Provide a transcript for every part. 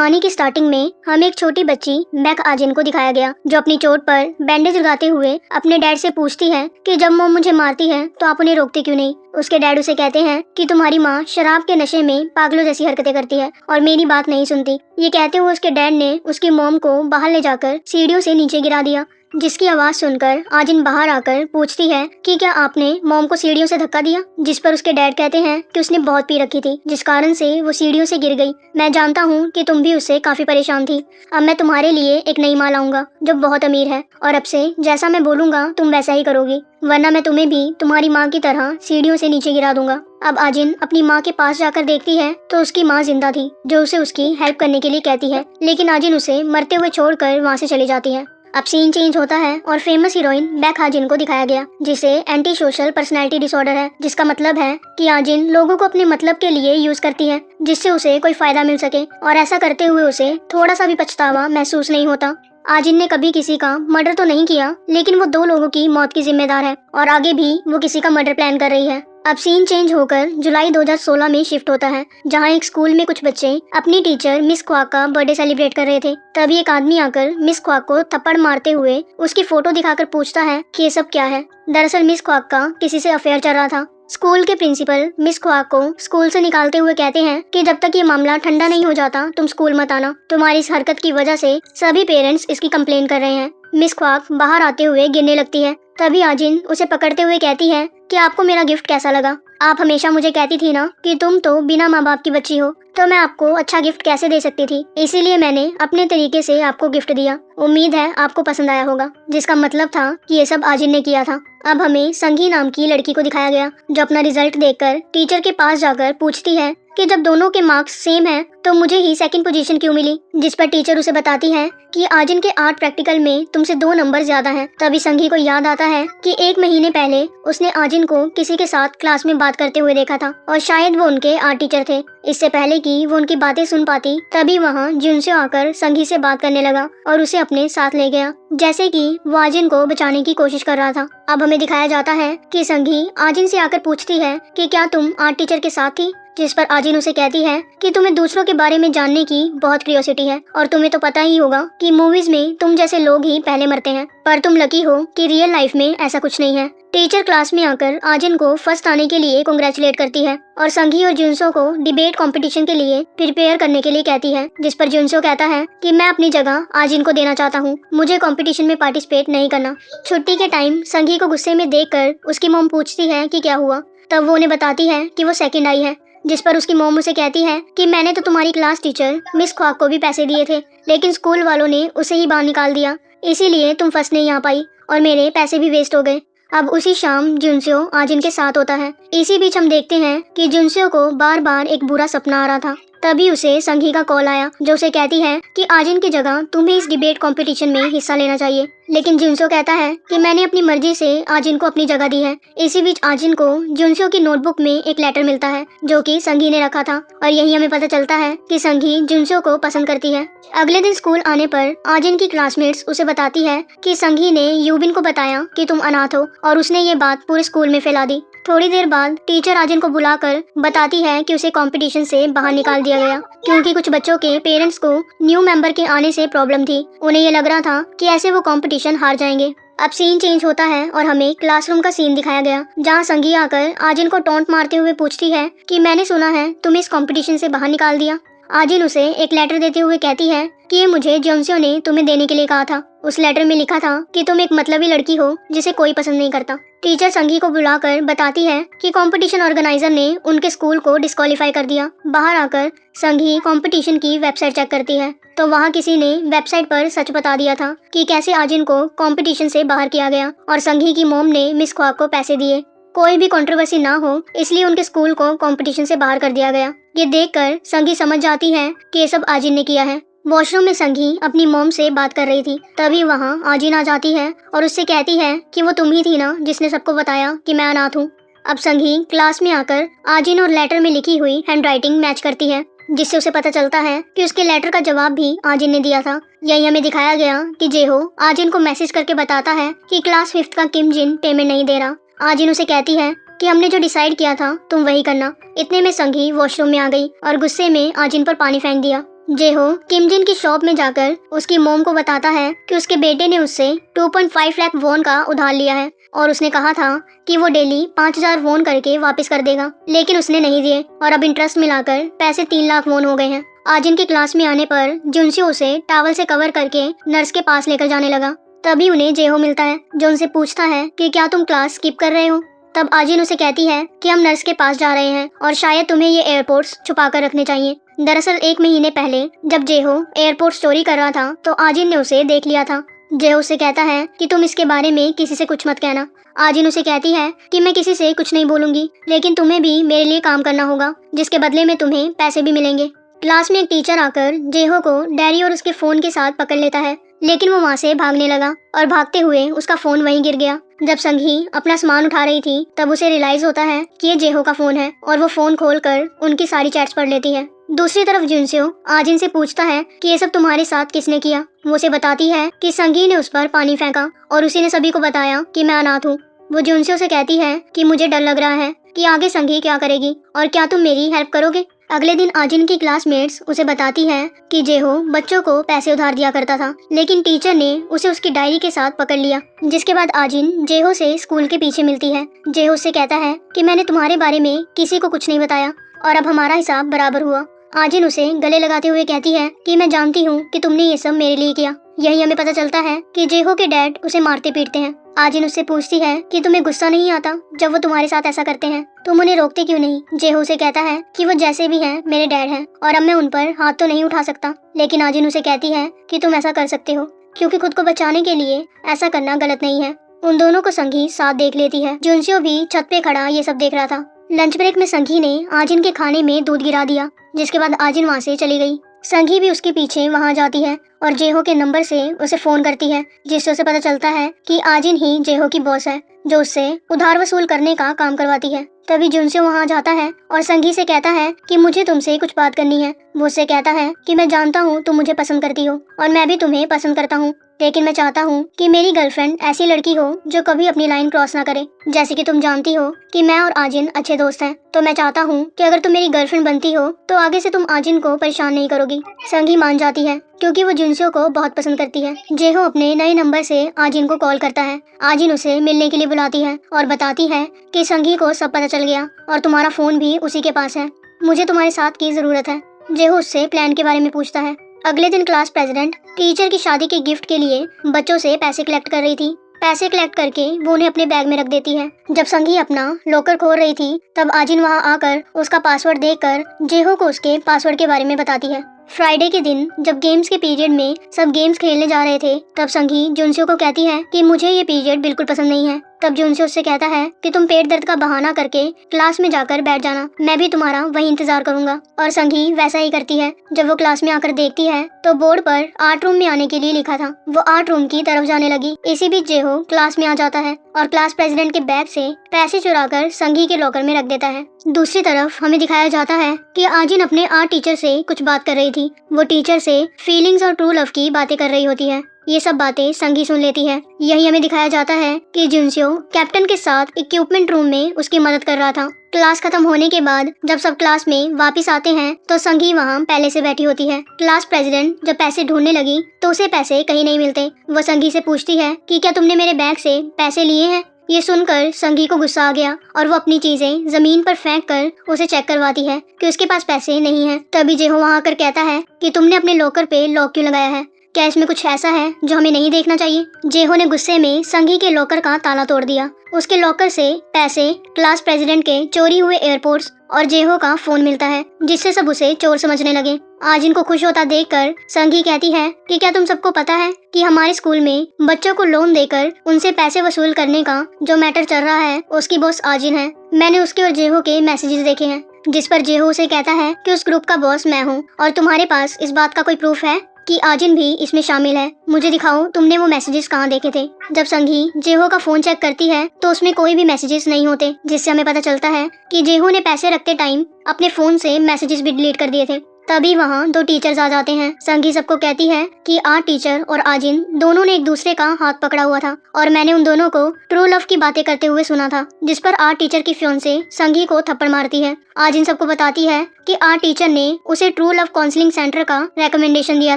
कहानी की स्टार्टिंग में हमें एक छोटी बच्ची मैक आजिन को दिखाया गया, जो अपनी चोट पर बैंडेज लगाते हुए अपने डैड से पूछती है कि जब मॉम मुझे मारती है तो आप उन्हें रोकते क्यों नहीं। उसके डैड उसे कहते हैं कि तुम्हारी माँ शराब के नशे में पागलों जैसी हरकतें करती है और मेरी बात नहीं सुनती। ये कहते हुए उसके डैड ने उसकी मॉम को बाहर ले जाकर सीढ़ियों से नीचे गिरा दिया, जिसकी आवाज सुनकर आजिन बाहर आकर पूछती है कि क्या आपने मॉम को सीढ़ियों से धक्का दिया, जिस पर उसके डैड कहते हैं कि उसने बहुत पी रखी थी, जिस कारण से वो सीढ़ियों से गिर गई। मैं जानता हूँ कि तुम भी उससे काफी परेशान थी। अब मैं तुम्हारे लिए एक नई माँ लाऊंगा जो बहुत अमीर है, और अब से जैसा मैं बोलूंगा तुम वैसा ही करोगी, वरना मैं तुम्हें भी तुम्हारी माँ की तरह सीढ़ियों से नीचे गिरा दूंगा। अब आजिन अपनी माँ के पास जाकर देखती है तो उसकी माँ जिंदा थी, जो उसे उसकी हेल्प करने के लिए कहती है, लेकिन आजिन उसे मरते हुए छोड़कर वहाँ से चली जाती है। अब सीन चेंज होता है और फेमस हीरोइन मैक आजिन को दिखाया गया, जिसे एंटी सोशल पर्सनैलिटी डिसऑर्डर है, जिसका मतलब है कि आजिन लोगों को अपने मतलब के लिए यूज करती है जिससे उसे कोई फायदा मिल सके, और ऐसा करते हुए उसे थोड़ा सा भी पछतावा महसूस नहीं होता। आजिन ने कभी किसी का मर्डर तो नहीं किया, लेकिन वो 2 लोगों की मौत की जिम्मेदार है और आगे भी वो किसी का मर्डर प्लान कर रही है। अब सीन चेंज होकर जुलाई 2016 में शिफ्ट होता है, जहां एक स्कूल में कुछ बच्चे अपनी टीचर मिस ख्वाक का बर्थडे सेलिब्रेट कर रहे थे। तभी एक आदमी आकर मिस ख्वाक को थप्पड़ मारते हुए उसकी फोटो दिखाकर पूछता है कि ये सब क्या है। दरअसल मिस ख्वाक का किसी से अफेयर चल रहा था। स्कूल के प्रिंसिपल मिस ख्वाक को स्कूल से निकालते हुए कहते हैं कि जब तक ये मामला ठंडा नहीं हो जाता तुम स्कूल मत आना। तुम्हारी इस हरकत की वजह से सभी पेरेंट्स इसकी कंप्लेन कर रहे हैं। मिस ख्वाक बाहर आते हुए गिरने लगती है। तभी आजिन उसे पकड़ते हुए कहती है कि आपको मेरा गिफ्ट कैसा लगा। आप हमेशा मुझे कहती थी ना कि तुम तो बिना माँ बाप की बच्ची हो, तो मैं आपको अच्छा गिफ्ट कैसे दे सकती थी, इसीलिए मैंने अपने तरीके से आपको गिफ्ट दिया। उम्मीद है आपको पसंद आया होगा। जिसका मतलब था कि ये सब आजिन ने किया था। अब हमें संगी नाम की लड़की को दिखाया गया, जो अपना रिजल्ट देखकर टीचर के पास जाकर पूछती है कि जब दोनों के मार्क्स सेम हैं तो मुझे ही सेकंड पोजीशन क्यों मिली, जिस पर टीचर उसे बताती है कि आजिन के आर्ट प्रैक्टिकल में तुमसे 2 नंबर ज्यादा हैं। तभी संगी को याद आता है कि 1 महीने पहले उसने आजिन को किसी के साथ क्लास में बात करते हुए देखा था, और शायद वो उनके आर्ट टीचर थे। इससे पहले कि वो उनकी बातें सुन पाती, तभी वहाँ जुनसो आकर संगी से बात करने लगा और उसे अपने साथ ले गया, जैसे कि वो आजिन को बचाने की कोशिश कर रहा था। अब हमें दिखाया जाता है कि संगी आजिन से आकर पूछती है कि क्या तुम आर्ट टीचर के साथ थी, जिस पर आजिन उसे कहती है कि तुम्हें दूसरों के बारे में जानने की बहुत क्यूरियोसिटी है, और तुम्हें तो पता ही होगा कि मूवीज में तुम जैसे लोग ही पहले मरते हैं, पर तुम लकी हो कि रियल लाइफ में ऐसा कुछ नहीं है। टीचर क्लास में आकर आजिन को फर्स्ट आने के लिए कांग्रेचुलेट करती है और संगी और जुनसो को डिबेट कंपटीशन के लिए प्रिपेयर करने के लिए कहती है, जिस पर जुनसो कहता है कि मैं अपनी जगह आजिन को देना चाहता हूँ, मुझे कंपटीशन में पार्टिसिपेट नहीं करना। छुट्टी के टाइम संगी को गुस्से में देखकर उसकी मॉम पूछती है कि क्या हुआ, तब वो उन्हें बताती है कि वो सेकंड आई है, जिस पर उसकी मॉम उसे कहती है कि मैंने तो तुम्हारी क्लास टीचर मिस ख्वाक को भी पैसे दिए थे, लेकिन स्कूल वालों ने उसे ही बाहर निकाल दिया, इसीलिए तुम फर्स्ट नहीं आ पाई और मेरे पैसे भी वेस्ट हो गए। अब उसी शाम जुनसो आजिन के साथ होता है। इसी बीच हम देखते हैं कि जुनसो को बार बार एक बुरा सपना आ रहा था। तभी उसे संगी का कॉल आया, जो उसे कहती है कि आजिन की जगह तुम्हें इस डिबेट कंपटीशन में हिस्सा लेना चाहिए, लेकिन जुनसो कहता है कि मैंने अपनी मर्जी से आजिन को अपनी जगह दी है। इसी बीच आजिन को जुनसो की नोटबुक में एक लेटर मिलता है जो कि संगी ने रखा था, और यही हमें पता चलता है कि संगी जुनसो को पसंद करती है। अगले दिन स्कूल आने पर आजिन की क्लासमेट्स उसे बताती है कि संगी ने यूबिन को बताया कि तुम अनाथ हो, और उसने ये बात पूरे स्कूल में फैला दी। थोड़ी देर बाद टीचर आजिन को बुलाकर बताती है कि उसे कंपटीशन से बाहर निकाल दिया गया, क्योंकि कुछ बच्चों के पेरेंट्स को न्यू मेंबर के आने से प्रॉब्लम थी। उन्हें ये लग रहा था कि ऐसे वो कंपटीशन हार जाएंगे। अब सीन चेंज होता है और हमें क्लासरूम का सीन दिखाया गया, जहाँ संगी आकर आजिन को टॉन्ट मारते हुए पूछती है कि मैंने सुना है तुम्हें इस कंपटीशन से बाहर निकाल दिया। आजिन उसे एक लेटर देते हुए कहती है कि ये मुझे जुनसो ने तुम्हें देने के लिए कहा था। उस लेटर में लिखा था कि तुम एक मतलबी लड़की हो जिसे कोई पसंद नहीं करता। टीचर संगी को बुलाकर बताती है कि कंपटीशन ऑर्गेनाइजर ने उनके स्कूल को डिस्क्वालीफाई कर दिया। बाहर आकर संगी कंपटीशन की वेबसाइट चेक करती है, तो वहाँ किसी ने वेबसाइट पर सच बता दिया था कि कैसे आजिन को कंपटीशन से बाहर किया गया, और संगी की मॉम ने मिस ख्वाक को पैसे दिए। कोई भी कंट्रोवर्सी ना हो इसलिए उनके स्कूल को कंपटीशन से बाहर कर दिया गया। ये देखकर संगी समझ जाती है कि ये सब आजिन ने किया है। वॉशरूम में संगी अपनी मॉम से बात कर रही थी, तभी वहाँ आजिन आ जाती है और उससे कहती है कि वो तुम ही थी ना जिसने सबको बताया कि मैं अनाथ हूँ। अब संगी क्लास में आकर आजिन और लेटर में लिखी हुई हैंडराइटिंग मैच करती है, जिससे उसे पता चलता है कि उसके लेटर का जवाब भी आजिन ने दिया था। यही हमें दिखाया गया कि जेहो आजिन को मैसेज करके बताता है कि क्लास 5th का किम जिन पेमेंट नहीं दे रहा। आजिन उसे कहती है कि हमने जो डिसाइड किया था तुम वही करना। इतने में संगी वॉशरूम में आ गई और गुस्से में आजिन पर पानी फेंक दिया, जेहो किमजिन की शॉप में जाकर उसकी मॉम को बताता है कि उसके बेटे ने उससे 2.5 लाख वॉन का उधार लिया है और उसने कहा था कि वो डेली 5,000 वॉन करके वापस कर देगा, लेकिन उसने नहीं दिए और अब इंटरेस्ट मिलाकर पैसे 3 लाख वॉन हो गए हैं। आजिन की क्लास में आने पर जुनसियो उसे टॉवल से कवर करके नर्स के पास लेकर जाने लगा। तभी उन्हें जेहो मिलता है जो उनसे पूछता है कि क्या तुम क्लास स्किप कर रहे हो। तब आजिन उसे कहती है कि हम नर्स के पास जा रहे हैं और शायद तुम्हें ये एयरपोर्ट्स छुपा कर रखने चाहिए। दरअसल 1 महीने पहले जब जेहो एयरपोर्ट चोरी कर रहा था तो आजिन ने उसे देख लिया था। जेहो उसे कहता है कि तुम इसके बारे में किसी से कुछ मत कहना। आजिन उसे कहती है कि मैं किसी से कुछ नहीं बोलूंगी, लेकिन तुम्हें भी मेरे लिए काम करना होगा जिसके बदले में तुम्हें पैसे भी मिलेंगे। क्लास में एक टीचर आकर जेहो को डायरी और उसके फोन के साथ पकड़ लेता है, लेकिन वो वहाँ से भागने लगा और भागते हुए उसका फोन वहीं गिर गया। जब संगी अपना सामान उठा रही थी तब उसे रियलाइज होता है कि ये जेहो का फोन है और वो फोन खोलकर उनकी सारी चैट्स पढ़ लेती है। दूसरी तरफ जुनसियो आजिन से पूछता है कि ये सब तुम्हारे साथ किसने किया। वो उसे बताती है कि संगी ने उस पर पानी फेंका और उसी ने सभी को बताया कि मैं अनाथ हूँ। वो जुनसियो से कहती है कि मुझे डर लग रहा है कि आगे संगी क्या करेगी और क्या तुम मेरी हेल्प करोगे। अगले दिन आजिन की क्लासमेट्स उसे बताती है कि जेहो बच्चों को पैसे उधार दिया करता था, लेकिन टीचर ने उसे उसकी डायरी के साथ पकड़ लिया। जिसके बाद आजिन जेहो से स्कूल के पीछे मिलती है। जेहो से कहता है कि मैंने तुम्हारे बारे में किसी को कुछ नहीं बताया और अब हमारा हिसाब बराबर हुआ। आजिन उसे गले लगाते हुए कहती है कि मैं जानती हूँ कि तुमने ये सब मेरे लिए किया। यही हमें पता चलता है कि जेहो के डैड उसे मारते पीटते हैं। आजिन उससे पूछती है कि तुम्हें गुस्सा नहीं आता जब वो तुम्हारे साथ ऐसा करते हैं, तुम उन्हें रोकते क्यों नहीं। जेहो उसे कहता है कि वो जैसे भी हैं मेरे डैड हैं और अब मैं उन पर हाथ तो नहीं उठा सकता, लेकिन आजिन उसे कहती है कि तुम ऐसा कर सकते हो क्योंकि खुद को बचाने के लिए ऐसा करना गलत नहीं है। उन दोनों को संगी साथ देख लेती है। जुनसियो भी छत पे खड़ा ये सब देख रहा था। लंच ब्रेक में संगी ने आजिन के खाने में दूध गिरा दिया, जिसके बाद आजिन वहाँ से चली गई। संगी भी उसके पीछे वहाँ जाती है और जेहो के नंबर से उसे फोन करती है, जिससे उसे पता चलता है कि आजिन ही जेहो की बॉस है जो उससे उधार वसूल करने का काम करवाती है। तभी जुनसियो वहाँ जाता है और संगी से कहता है कि मुझे तुमसे कुछ बात करनी है। वो उससे कहता है कि मैं जानता हूँ तुम मुझे पसंद करती हो और मैं भी तुम्हें पसंद करता हूँ, लेकिन मैं चाहता हूँ कि मेरी गर्लफ्रेंड ऐसी लड़की हो जो कभी अपनी लाइन क्रॉस ना करे। जैसे कि तुम जानती हो कि मैं और आजिन अच्छे दोस्त हैं, तो मैं चाहता हूँ कि अगर तुम मेरी गर्लफ्रेंड बनती हो तो आगे से तुम आजिन को परेशान नहीं करोगी। संगी मान जाती है क्योंकि वो जुनसियो को बहुत पसंद करती है। जेहो अपने नए नंबर से आजिन को कॉल करता है। आजिन उसे मिलने के लिए बुलाती है और बताती है कि संगी को सब पता चल गया और तुम्हारा फोन भी उसी के पास है, मुझे तुम्हारे साथ की जरूरत है। जेहो उससे प्लान के बारे में पूछता है। अगले दिन क्लास प्रेसिडेंट टीचर की शादी के गिफ्ट के लिए बच्चों से पैसे कलेक्ट कर रही थी। पैसे कलेक्ट करके वो उन्हें अपने बैग में रख देती है। जब संगी अपना लॉकर खोल रही थी तब आजिन वहाँ आकर उसका पासवर्ड देखकर जेहो को उसके पासवर्ड के बारे में बताती है। फ्राइडे के दिन जब गेम्स के पीरियड में सब गेम्स खेलने जा रहे थे तब संगी जुनसियो को कहती है कि मुझे ये पीरियड बिल्कुल पसंद नहीं है। तब जुनसियो उससे कहता है कि तुम पेट दर्द का बहाना करके क्लास में जाकर बैठ जाना, मैं भी तुम्हारा वही इंतजार करूंगा। और संगी वैसा ही करती है। जब वो क्लास में आकर देखती है तो बोर्ड पर आर्ट रूम में आने के लिए लिखा था। वो आर्ट रूम की तरफ जाने लगी। इसी बीच जेहो क्लास में आ जाता है और क्लास प्रेसिडेंट के बैग से पैसे चुराकर संगी के लॉकर में रख देता है। दूसरी तरफ हमें दिखाया जाता है कि आजिन अपने आर्ट टीचर से कुछ बात कर रही थी। वो टीचर से फीलिंग्स और ट्रू लव की बातें कर रही होती है। ये सब बातें संगी सुन लेती है। यही हमें दिखाया जाता है कि जुनसियो कैप्टन के साथ इक्विपमेंट रूम में उसकी मदद कर रहा था। क्लास खत्म होने के बाद जब सब क्लास में वापस आते हैं तो संगी वहाँ पहले से बैठी होती है। क्लास प्रेसिडेंट जब पैसे ढूंढने लगी तो उसे पैसे कहीं नहीं मिलते। वो संगी से पूछती है कि क्या तुमने मेरे बैग से पैसे लिए हैं। ये सुनकर संगी को गुस्सा आ गया और वो अपनी चीजें जमीन पर फेंक कर उसे चेक करवाती है कि उसके पास पैसे नहीं है। तभी जेहो वहाँ आकर कहता है कि तुमने अपने लॉकर पे लॉक क्यों लगाया है, क्या इसमें कुछ ऐसा है जो हमें नहीं देखना चाहिए। जेहो ने गुस्से में संगी के लॉकर का ताला तोड़ दिया। उसके लॉकर से पैसे, क्लास प्रेसिडेंट के चोरी हुए एयरपोर्ट्स और जेहो का फोन मिलता है, जिससे सब उसे चोर समझने लगे। आजिन को खुश होता देखकर संगी कहती है कि क्या तुम सबको पता है कि हमारे स्कूल में बच्चों को लोन देकर उनसे पैसे वसूल करने का जो मैटर चल रहा है उसकी बॉस आजिन है। मैंने उसके और जेहो के मैसेजेस देखे हैं जिस पर जेहो उसे कहता है कि उस ग्रुप का बॉस मैं हूँ और तुम्हारे पास इस बात का कोई प्रूफ है कि आजिन भी इसमें शामिल है। मुझे दिखाओ तुमने वो मैसेजेस कहाँ देखे थे। जब संगी जेहो का फोन चेक करती है तो उसमें कोई भी मैसेजेस नहीं होते, जिससे हमें पता चलता है कि जेहो ने पैसे रखते टाइम अपने फोन से मैसेजेस भी डिलीट कर दिए थे। तभी वहाँ 2 टीचर्स आ जाते हैं। संगी सबको कहती है कि आर्ट टीचर और आजिन दोनों ने एक दूसरे का हाथ पकड़ा हुआ था और मैंने उन दोनों को ट्रू लव की बातें करते हुए सुना था, जिस पर आर्ट टीचर की फियोंसे संगी को थप्पड़ मारती है। आजिन सबको बताती है कि आर्ट टीचर ने उसे ट्रू लव काउंसलिंग सेंटर का रेकमेंडेशन दिया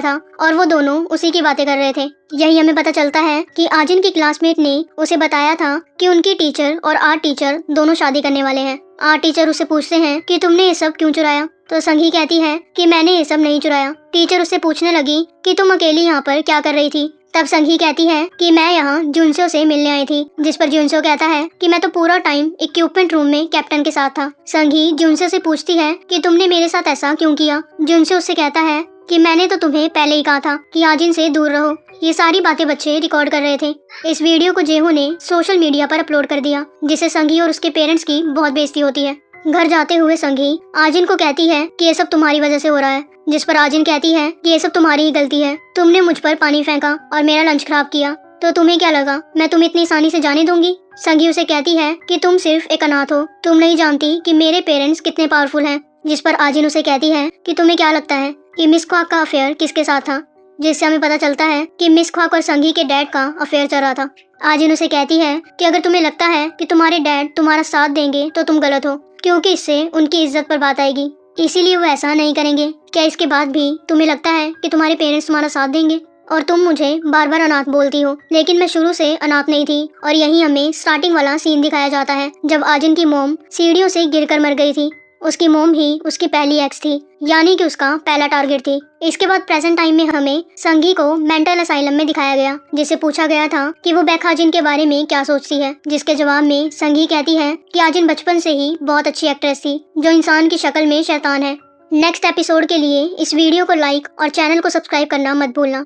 था और वो दोनों उसी की बातें कर रहे थे। यही हमें पता चलता है कि आजिन की क्लासमेट ने उसे बताया था कि उनकी टीचर और आर्ट टीचर दोनों शादी करने वाले हैं। आर्ट टीचर उससे पूछते हैं कि तुमने ये सब क्यों चुराया, तो संगी कहती है कि मैंने ये सब नहीं चुराया। टीचर उससे पूछने लगी कि तुम अकेली यहाँ पर क्या कर रही थी, तब संगी कहती है कि मैं यहाँ जुनसो से मिलने आई थी, जिस पर जुनसो कहता है कि मैं तो पूरा टाइम इक्विपमेंट रूम में कैप्टन के साथ था। संगी जुनसो से पूछती है कि तुमने मेरे साथ ऐसा क्यों किया। जुनसो उससे कहता है कि मैंने तो तुम्हें पहले ही कहा था कि आजिन से दूर रहो। ये सारी बातें बच्चे रिकॉर्ड कर रहे थे। इस वीडियो को जेहो ने सोशल मीडिया पर अपलोड कर दिया, जिससे संगी और उसके पेरेंट्स की बहुत बेइज्जती होती है। घर जाते हुए संगी आजिन को कहती है कि ये सब तुम्हारी वजह से हो रहा है, जिस पर आजिन कहती है कि ये सब तुम्हारी ही गलती है, तुमने मुझ पर पानी फेंका और मेरा लंच खराब किया, तो तुम्हें क्या लगा मैं तुम्हें इतनी आसानी से जाने दूंगी। संगी उसे कहती है कि तुम सिर्फ एक अनाथ हो, तुम नहीं जानती कि मेरे पेरेंट्स कितने पावरफुल हैं, जिस पर आजिन उसे कहती है कि तुम्हें क्या लगता है कि मिस ख्वाक का अफेयर किसके साथ था, जिससे हमें पता चलता है कि मिस ख्वाक और संगी के डैड का अफेयर चल रहा था। आजिन उसे कहती है कि अगर तुम्हें लगता है कि तुम्हारे डैड तुम्हारा साथ देंगे तो तुम गलत हो, क्योंकि इससे उनकी इज्जत पर बात आएगी, इसीलिए वो ऐसा नहीं करेंगे। क्या इसके बाद भी तुम्हें लगता है कि तुम्हारे पेरेंट्स तुम्हारा साथ देंगे? और तुम मुझे बार बार अनाथ बोलती हो, लेकिन मैं शुरू से अनाथ नहीं थी। और यही हमें स्टार्टिंग वाला सीन दिखाया जाता है जब आजिन की मोम सीढ़ियों से गिरकर मर गई थी। उसकी मोम ही उसकी पहली एक्स थी, यानी कि उसका पहला टारगेट थी। इसके बाद प्रेजेंट टाइम में हमें संगी को मेंटल असाइलम में दिखाया गया, जिससे पूछा गया था कि वो बेक आजिन के बारे में क्या सोचती है, जिसके जवाब में संगी कहती है कि आजिन बचपन से ही बहुत अच्छी एक्ट्रेस थी, जो इंसान की शक्ल में शैतान है। नेक्स्ट एपिसोड के लिए इस वीडियो को लाइक और चैनल को सब्सक्राइब करना मत भूलना।